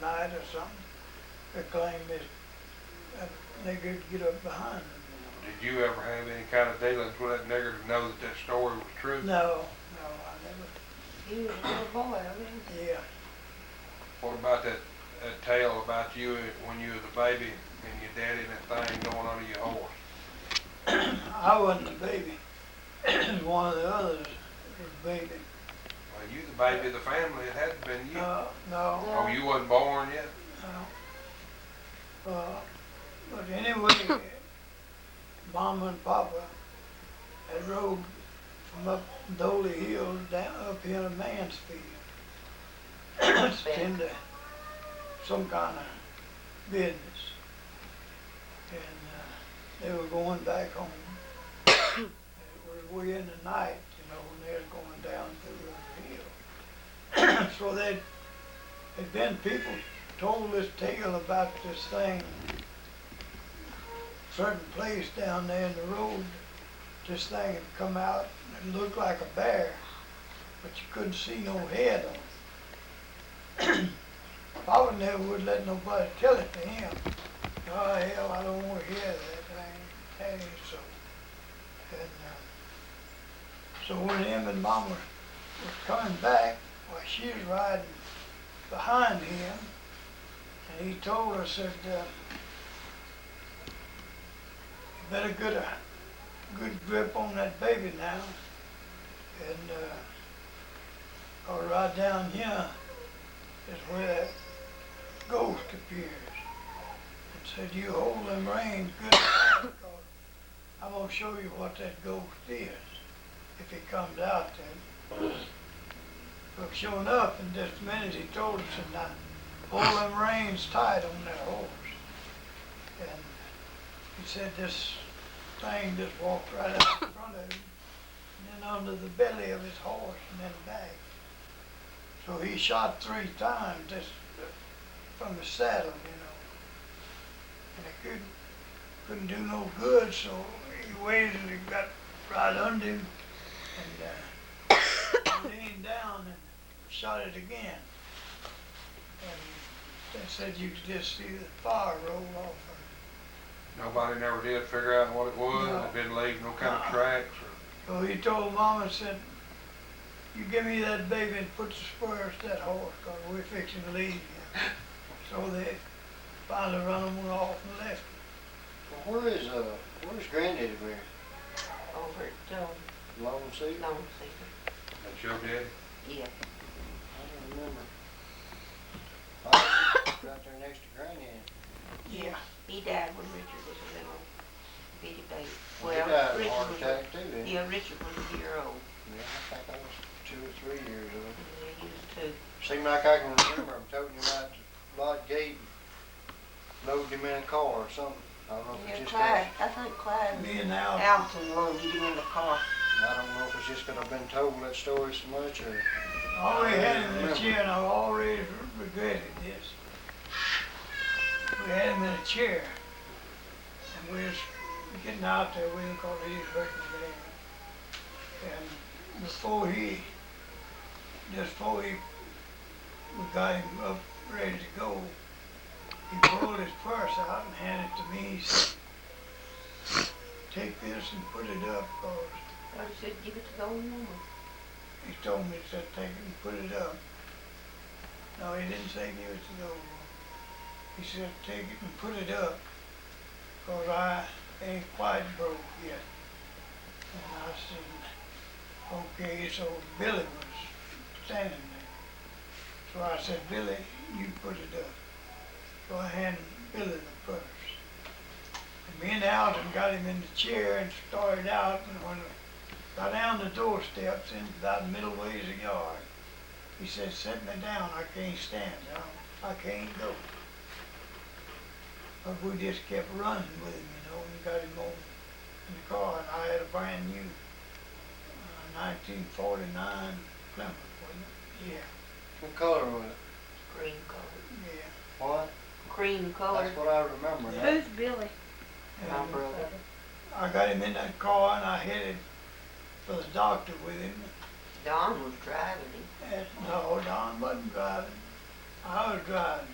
night or something, they claimed that nigger would get up behind them. Did you ever have any kind of dealings with that nigger to know that that story was true? No, I never. He was a little boy, I mean. Yeah. What about that tale about you when you was a baby and your daddy and that thing going under your horse? I wasn't a baby. It was one of the others was a baby. Well, you the baby of the family. It had to been you. No. Oh, you wasn't born yet? But anyway, Mama and Papa had rode from up Dolly Hills down up here to Mansfield. To tend to some kind of business. And they were going back home. It was way in the night, and they were going down through the hill. So there'd been people told this tale about this thing, certain place down there in the road, this thing had come out and it looked like a bear, but you couldn't see no head on it. Papa never would let nobody tell it to him. Oh hell, I don't want to hear that thing so. And so when him and Mama was coming back, well, she was riding behind him, and he told her, said, you better get a good grip on that baby now, and or right down here is where that ghost appears. And said, you hold them reins good, because I'm going to show you what that ghost is, if he comes out then. But sure enough, in just a minute he told us, and now hold them reins tight on that horse. And he said this thing just walked right out in front of him, and then under the belly of his horse, and then back. So he shot 3 times just from the saddle, and it couldn't do no good, so he waited and it got right under him, and leaned down and shot it again. And they said you could just see the fire roll off of it. Nobody never did figure out what it was. No. It didn't leave no kind of tracks. So he told Mama, said, you give me that baby and put the spurs to that horse, because we're fixing to leave here. So they finally run him off and left him. Well, where's Granddaddy Bear? Over at Lone Sea? Lone Sea. That's your daddy? Yeah. I don't remember. Right there next to Granddaddy. Yeah. He died when Richard was a little bitty baby. Well, he died of a heart attack too, didn't he? Yeah, Richard was a year old. Yeah, I think I was 2 or 3 years old. Yeah, he was 2. Seemed like I can remember him toting him out to Lodge Gate and loading him in a car or something. I don't know if Yeah, it's just Clyde, I think Clyde Me and Al, Alton loaded him in the car. I don't know if it's just 'cause I've been told that story so much or. I always had him in a chair, and I've always regretted this. We had him in a chair, and we was getting out there with him because he was hurting bad. And we got him up ready to go, he pulled his purse out and handed it to me. He said, take this and put it up, because I said, give it to the old woman. he told me, he said, take it and put it up. No, he didn't say give it to the old one. He said, take it and put it up, because I ain't quite broke yet. And I said, okay, so Billy was standing there. So I said, Billy, you put it up. So I handed Billy the purse. And me and Alton got him in the chair and started out, and when we got down the doorsteps in about middle ways of the yard, he said, set me down, I can't stand it, I can't go. But we just kept running with him, and got him on in the car, and I had a brand new 1949 Plymouth, wasn't it? Yeah, What color was it? Cream colored. yeah. What? Cream colored. That's what I remember now. Who's Billy? My And brother. I got him in that car, and I headed for the doctor with him. Don was driving him. And no, Don wasn't driving. I was driving.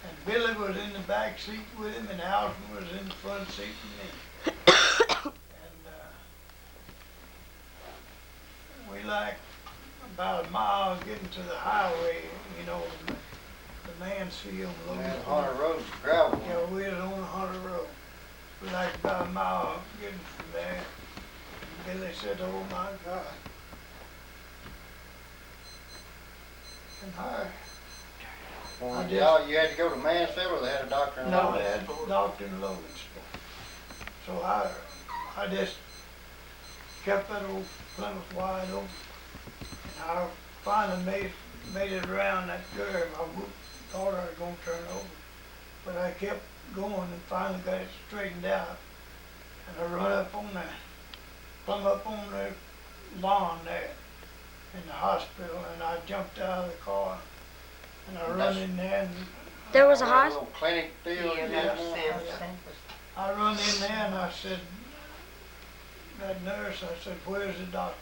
And Billy was in the back seat with him, and Alvin was in the front seat with me. And we like about a mile getting to the highway, you know, the Mansfield Road. Man, Hunter Road's gravel. Yeah, we was on Hunter Road. We like about a mile getting from there. And Billy said, "Oh my God." And her, Well, I just- y'all, you had to go to Mansfield, or they had a doctor in no, Lawrence? they had doctor in Logansport. So I just kept that old Plymouth wide open. And I finally made it around that curve. Thought I was gonna turn over. But I kept going and finally got it straightened out. And I run up on the, plumb up on the lawn there in the hospital, and I jumped out of the car. And I run in there and There was a That hospital. little clinic deal. Yeah, you that had was there? Sam. I run in there and I said, that nurse, I said, "Where's the doctor?"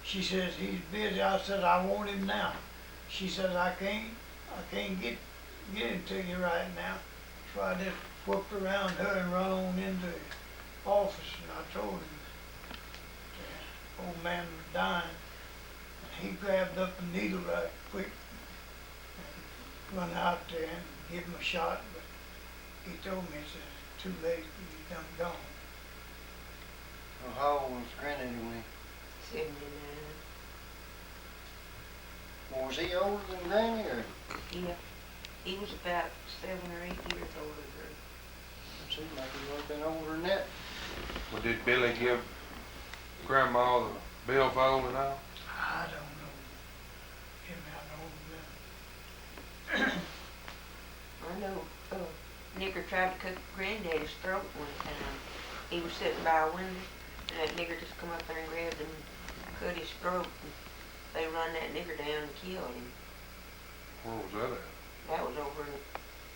She says, "He's busy." I said, "I want him now." She says, I can't get him to you right now." So I just whooped around her and run on into the office, and I told him the old man was dying. And he grabbed up a needle right quick and run out there and give him a shot, but he told me, he said, "It's too late, he's done gone." Well, how old was Granddaddy when 79. well, was he older than Granny, or? Yeah, he was about 7 or 8 years older than her. Let's see, maybe he would have been older than that. Well, did Billy give Grandma the billfold and all? I don't know. Jimmy, I don't know. I know, nigger tried to cut Granddaddy's throat one time. He was sitting by a window, and that nigger just come up there and grabbed him and cut his throat. And they run that nigger down and killed him. Where was that at? That was over in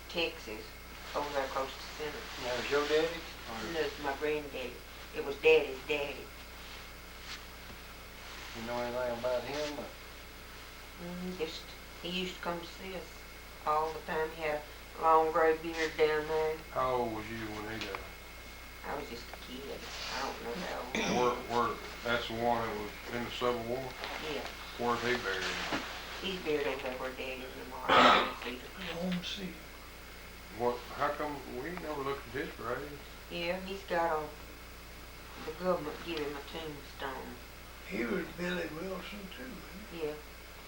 Texas, over there close to Center. That was your daddy? And that's my granddaddy. It was Daddy's daddy. You know anything about him? Just, he used to come to see us all the time. He had a long gray beard down there. How old was you when he died? I was just a kid. I don't know how old. Where, that's the one that was in the Civil War? Yeah, Where's he buried? he's buried over there where Daddy and them are. Home seat. What, how come, we ain't never looked at his grave? Yeah, he's got the government give him a tombstone. He was Billy Wilson too, wasn't Yeah,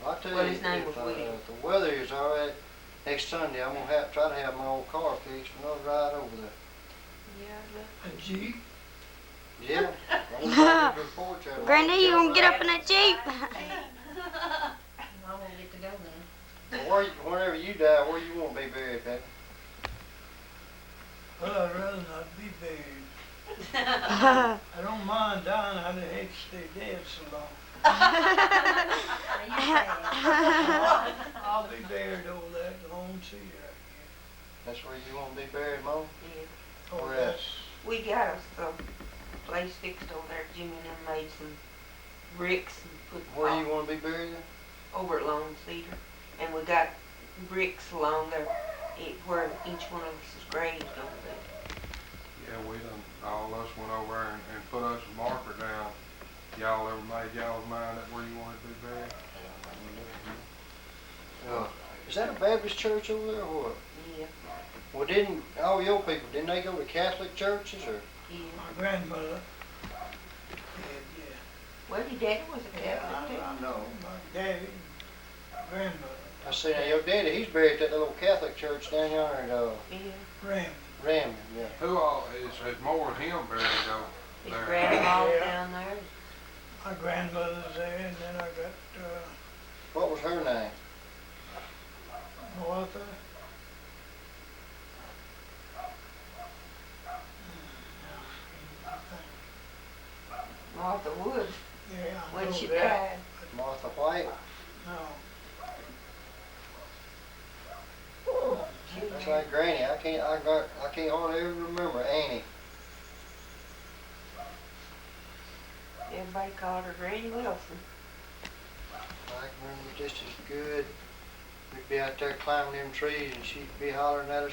I'll tell Well, you, his name if, was William. if the weather is all right, next Sunday, I'm gonna try to have my old car fixed and I'll ride over there. yeah, he? A Jeep? Yeah. I'm gonna take the porch out. Granny, you gonna get up in that Jeep? I won't get to go then. Well, whenever you die, where you wanna be buried, Pat? Well, I'd rather not be buried. I don't mind dying, I just hate to stay dead so long. I'll be buried over there at the Lone Cedar, I guess. That's where you wanna be buried, Mo? yeah. Oh, Where that's, We got us a place fixed over there. Jimmy and them made some bricks and put Where you wanna be buried at? over at Lone Cedar. And we got bricks along there where each one of us' graves gonna be. Yeah, we done, all of us went over there and put us a marker down. Y'all ever made y'all's mind up where you wanted to be buried? Is that a Baptist church over there or what? Yeah, Well, didn't, all your people, didn't they go to Catholic churches or? yeah. my grandmother. Yeah, Well, your daddy was a yeah. Catholic too. I know, my daddy, my grandmother, I see now your daddy, he's buried at that little Catholic church down yonder at, Yeah, Raymond. Raymond, yeah. Who all, is more than him buried though? his There. grandma's Yeah. down there. My grandmother's there, and then I got, What was her name? Martha. Martha Wood, Yeah, I when know she that. died. Martha White? No. She was That's like Granny, I can't hardly ever remember Annie. Everybody called her Granny Wilson. I can remember just as good. We'd be out there climbing them trees and she'd be hollering at us,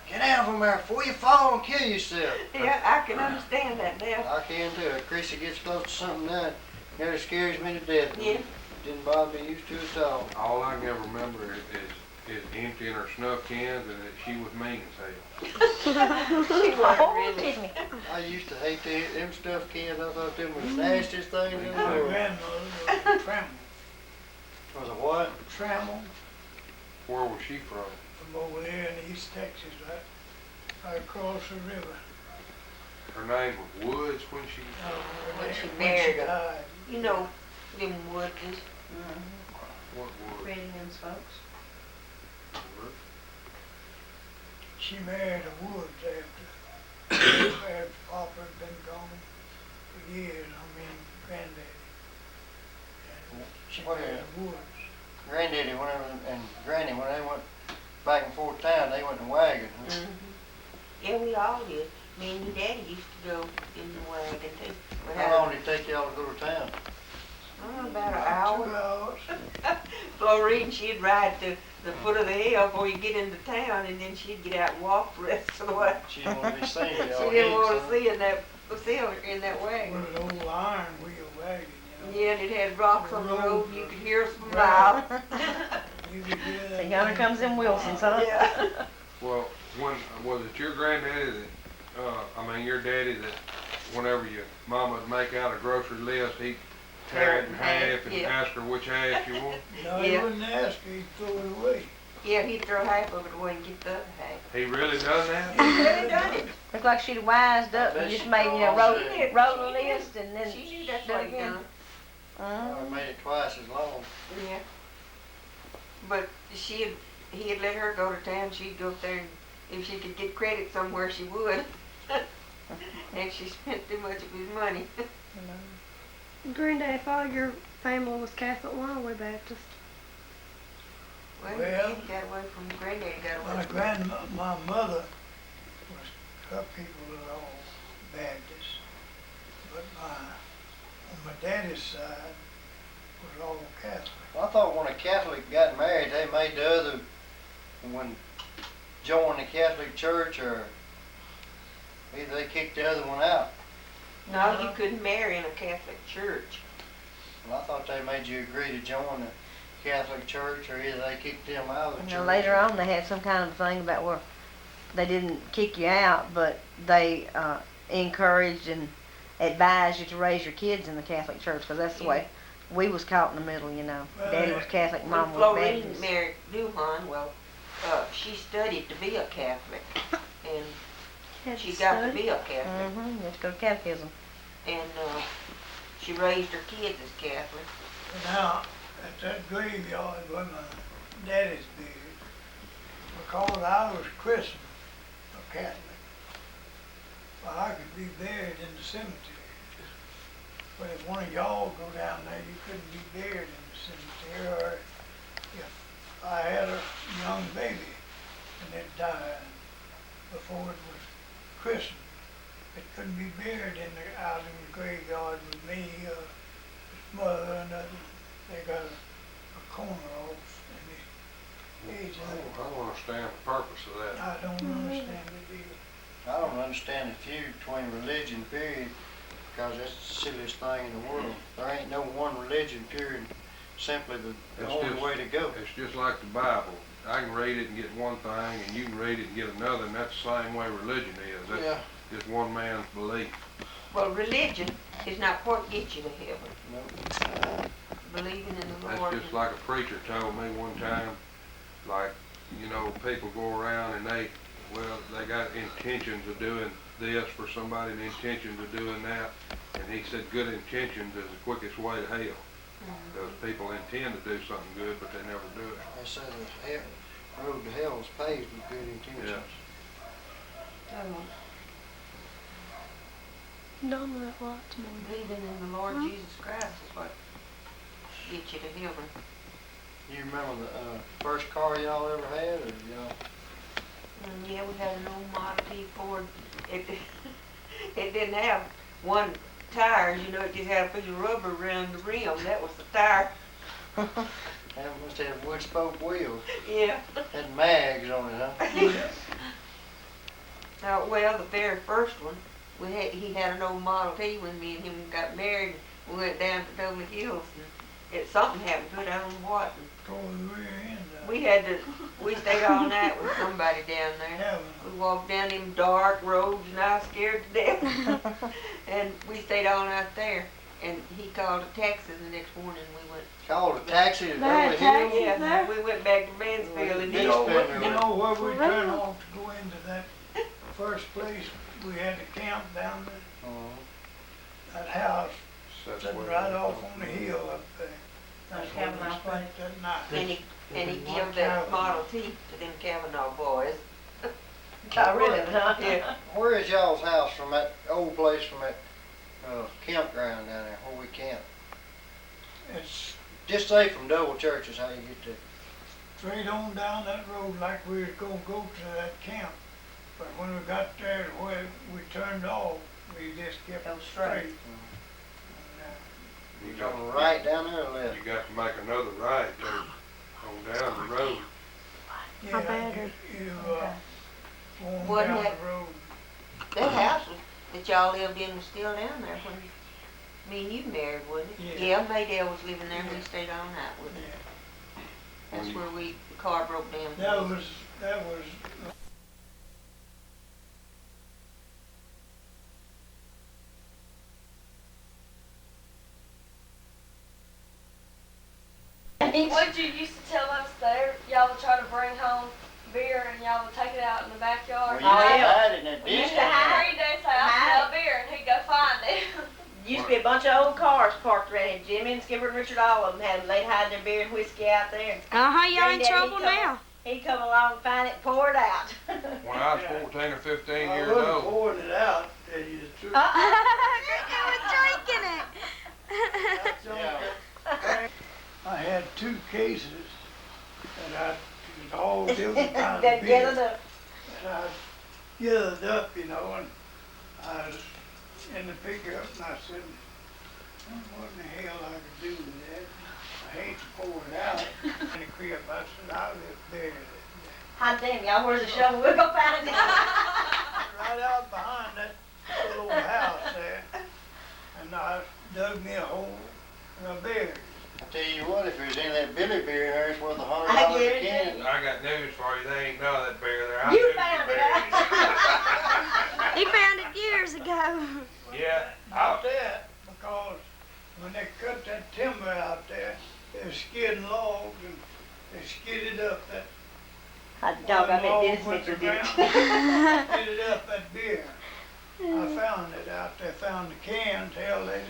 "Get down from there before you fall and kill yourself." Yeah, I can understand that now. I can too. If Chrissy gets close to something now, it nearly scares me to death. Yeah. Didn't bother me used to at all. All I can ever remember is emptying her snuff cans and that she was mean as hell. She wasn't really. I used to hate them stuff cans. I thought them was the nastiest things in the My world. grandmother was a Trammell. Was it what? Trammell Where was she from? from over there in East Texas, right across the river. Her name was Woods when she, When she When married her. died. You know, them woods. what Woods? Granny and them's folks. She married a Woods after Papa had been gone for years, granddaddy. And she What married is a Woods. Granddaddy, whenever, and Granny, when they went back and forth town, they went in the wagon. Huh? Yeah, we all did. Me and your daddy used to go in the wagon too. We had, How long did it take y'all to go to town? about an hour. 2 hours. Florine, she'd ride to the foot of the hill before you get into town, and then she'd get out and walk the rest of the way. She didn't want to be seen. She didn't want to see in that wagon. With an old iron wheel wagon, Yeah, and it had rocks on the road, and you could hear us from a mile. You could hear that. So yonder comes them Wilsons, huh? Yeah. Well, when, was it your granddaddy that, your daddy that whenever your mama would make out a grocery list, he'd tear it in half and Yeah. ask her which half you want? No, he Yeah. wouldn't ask her, he'd throw it away. Yeah, he'd throw half of it away and get the other half. He really done that? He really done it. Looked like she'd wised up and just made, wrote a list and then. She knew that's done what he again. done. I made it twice as long. Yeah. But he had let her go to town, she'd go up there, and if she could get credit somewhere, she would. And she spent too much of his money. Granddad thought your family was Catholic. Why are we Baptist? Well, Well, he got away from Granddaddy, got away from My mother was, her people were all Baptist, but on my daddy's side was all Catholic. I thought when a Catholic got married, they made the other one join the Catholic Church, or either they kicked the other one out. No, you couldn't marry in a Catholic church. Well, I thought they made you agree to join the Catholic Church, or either they kicked them out of the You church. know, later on, they had some kind of thing about where they didn't kick you out, but they encouraged and advised you to raise your kids in the Catholic Church, because that's the way we was caught in the middle, Well, Daddy was Catholic, When Mom was Florine Baptist. married Duhan, well, she studied to be a Catholic, and she got to be a Catholic, Mm-hmm, you have to go to catechism. and she raised her kids as Catholic. But now, at that graveyard where my daddy's buried, because I was christened a Catholic, well, I could be buried in the cemetery. But if one of y'all go down there, you couldn't be buried in the cemetery, or if I had a young baby and it died before it was christened, it couldn't be buried out in the graveyard with me or his mother or nothing. They got a corner off in the edge I of it. don't understand the purpose of that. I don't understand it either. I don't understand the feud between religion, period, because that's the silliest thing in the world. There ain't no one religion, period. Simply the It's only just- way to go. It's just like the Bible. I can read it and get one thing, and you can read it and get another, and that's the same way religion is. That's just one man's belief. Well, religion is not what gets you to heaven. No. Believing in the That's Lord. just like a preacher told me one time, like, people go around and they got intentions of doing this for somebody and intentions of doing that. And he said good intentions is the quickest way to hell. Because people intend to do something good, but they never do it. They say the road to hell is paved with good intentions. None of that lots more. Believing in the Lord Jesus Christ is what gets you to heaven. You remember the first car y'all ever had, or y'all? Yeah, we had an old Model T Ford. It didn't have one tire, it just had a piece of rubber around the rim. That was the tire. That must have wood spoke wheels. Yeah. Had mags on it, huh? Well, the very first one, he had an old Model T when me and him got married. We went down to Dover Hills, and something happened to it. I don't know what. And Tore the rear end out. we stayed all night with somebody down there. Heaven. We walked down them dark roads, and I was scared to death. And we stayed all night there. And he called a taxi the next morning. We went. Called a taxi to They had Dover taxis Hill. there? We went back to Mansfield, and You he know, Spend you their know where we For turned real? off to go into that first place we had to camp down there? That house That's sitting where right they off come on the from. hill up there. That's where we Kavanaugh spent that night. and he gave that Model T to them Kavanaugh boys. Got rid of it, huh? Yeah. Where is y'all's house from that old place from that campground down there where we camped? It's Just say from Double Church is how you get to. straight on down that road like we was gonna go to that camp. But when we got there to where we turned off, we just kept Go straight. straight. And, You You got, going right down there or left? you got to make another right there, on down the road. yeah, bad you, Okay. going Wasn't down that- the road. That house that y'all lived in was still down there when me and you married, wasn't it? Yeah. Yeah, Maydell was living there. We Yeah. stayed all night with her. Yeah, That's where the car broke down. that was What you used to tell us there, y'all would try to bring home beer and y'all would take it out in the backyard. Well, you Oh, yeah. hide in that We ditch. used to hide. Every day say, I smell beer, and he'd go find it. Used to be a bunch of old cars parked around here. Jimmy and Skipper and Richard, all of them had, they'd hide their beer and whiskey out there. Uh-huh, y'all in Granddaddy, trouble he come- now. He'd come along, find it, pour it out. When I was 14 or 15 I years wasn't old, pouring it out, tell you the truth. You was drinking it. Yeah. I had 2 cases that I was all different kinds That of gathered beer. up. And I gathered up, you know, and I was in the pickup and I said, what in the hell I could do with that? I hate to pour it out. In the crib, I said, I'll just bury it. Hot damn, y'all, where's the shovel? We'll go find it. Right out behind that little old house there. And I dug me a hole and I buried it. I tell you what, if there's any of that Billy beer in there, it's worth $100 I a guarantee can. you. I got news for you. They ain't none of that beer there. I You knew found the it, beer. He found it years ago. Yeah, Out there, because when they cut that timber out there, they were skidding logs and they skidded up that Hot dog, I bet log Dennis went Mitchell to did it. ground, skidded up that beer. I found it out there, found the cans, hell, they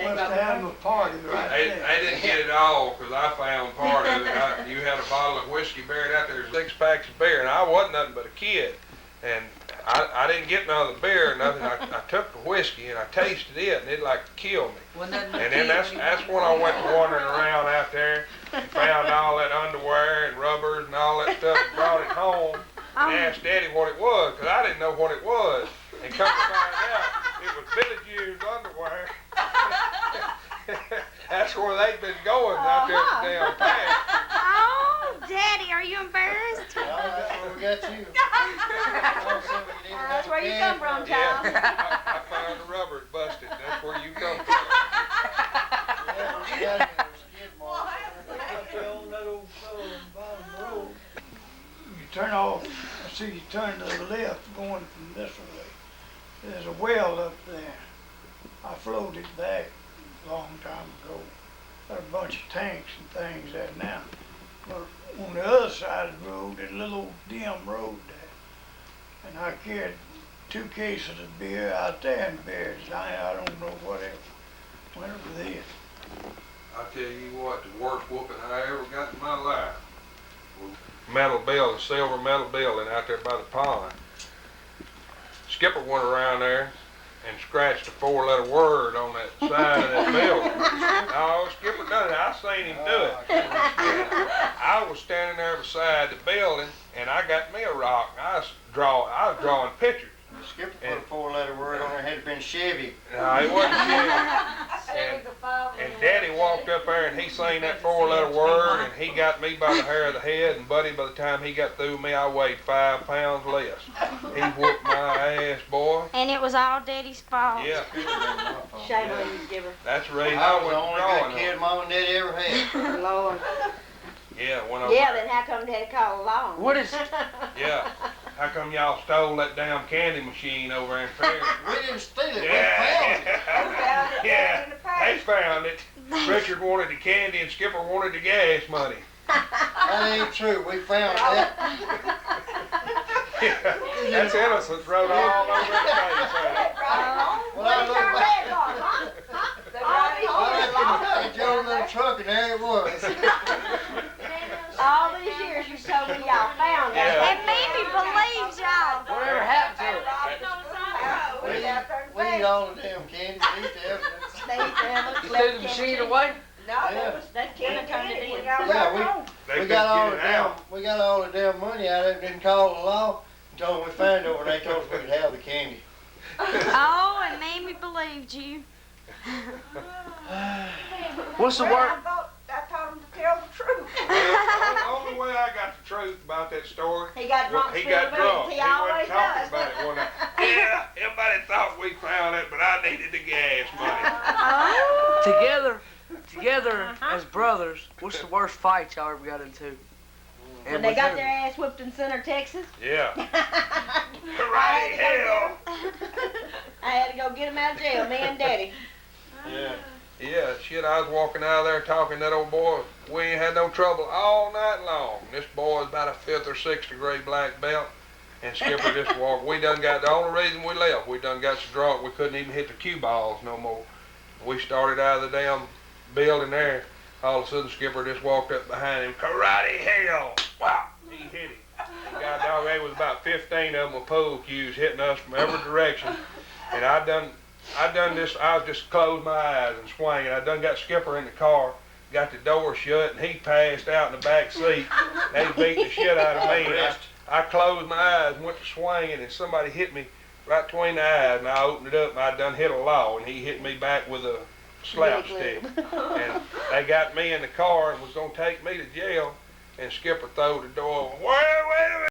must have had a party right They there. didn't get it all, 'cause I found part of it. You had a bottle of whiskey buried out there, 6 packs of beer, and I wasn't nothing but a kid. And I didn't get none of the beer or nothing. I took the whiskey and I tasted it, and it like killed me. Wasn't that And then that's when I went wandering around out there and found all that underwear and rubbers and all that stuff and brought it home and asked Daddy what it was, 'cause I didn't know what it was. And come to find out, it was Billy Jew's underwear. That's where they've been going out there at the damn patch. Oh, Daddy, are you embarrassed? Well, that's where we got you. That's where you come from, Yeah, child. I found the rubbers busted. That's where you come from. Up there on that old fellow on the bottom road, you turn off, I see you turn to the left going from this way. There's a well up there. I floated back a long time ago. Got a bunch of tanks and things there now. But on the other side of the road, there's a little old dim road there. And I carried 2 cases of beer out there and buried it. I don't know whatever went with it. I tell you what, the worst whooping I ever got in my life was metal building, silver metal building out there by the pond. Skipper went around there and scratched a 4-letter word on that side of that building. No, Skipper done it. I seen him do it. I was standing there beside the building and I got me a rock. I was drawing pictures. Skipper put a 4-letter word on there, had been Chevy. No, it wasn't Chevy. Seven's a 5 And Daddy walked up there and and he sang that 4-letter word, and he got me by the hair of the head, and Buddy, by the time he got through with me, I weighed 5 pounds less. He whooped my ass, boy. And it was all Daddy's fault. Yeah, Shame on you, Skipper. that's the reason I I was the went only drawing good kid Mom and Daddy ever had. Lord. Yeah, when I Yeah, then how come Daddy called along? What is? Yeah. How come y'all stole that damn candy machine over in Fair? We didn't steal it, we found it. Yeah. found it Yeah, in the they found it. Richard wanted the candy and Skipper wanted the gas money. That ain't true, we found that. That's innocence wrote all over his face. When I look back, I reckon Joe's little truck in there it was. All these years you told me y'all found Yeah. that. And Mimi believes y'all. Whatever happened to it? We eat all the damn candy, we eat the evidence. They used to have us You left threw the machine away? No, Yeah. that was, That kid turned it in. Yeah, They we got all the couldn't get it damn, out. we got all the damn money out of it, didn't call the law, told them we found it over, and they told us we could have the candy. Oh, and Mimi believed you. What's the well, word? I told him to tell the truth. Well, the only way I got the truth about that story, He got drunk, he spilled got the drunk. beans. He He wasn't always talking does. about it one night. Yeah, everybody thought we found it, but I needed the gas money. Together as brothers, what's the worst fight y'all ever got into? When they got their ass whooped in Center, Texas, Yeah. Right, hell. I had to go get him out of jail, me and Daddy. Yeah. Yeah, shit, I was walking out of there talking to that old boy. We ain't had no trouble all night long. This boy's about a 5th or 6th degree black belt. And Skipper just walked. We done got, the only reason we left, we done got so drunk we couldn't even hit the cue balls no more. We started out of the damn building there. All of a sudden Skipper just walked up behind him. Karate hell! Wow! He hit him. And God dog, there was about 15 of them with pool cues hitting us from every direction. And I done this, I was just closed my eyes and swinging. I done got Skipper in the car, got the door shut, and he passed out in the back seat. They beat the shit out of me. And I closed my eyes and went to swinging, and somebody hit me right between the eyes, and I opened it up, and I done hit a law, and he hit me back with a slap stick. And they got me in the car and was gonna take me to jail, and Skipper throwed the door. Wait a minute!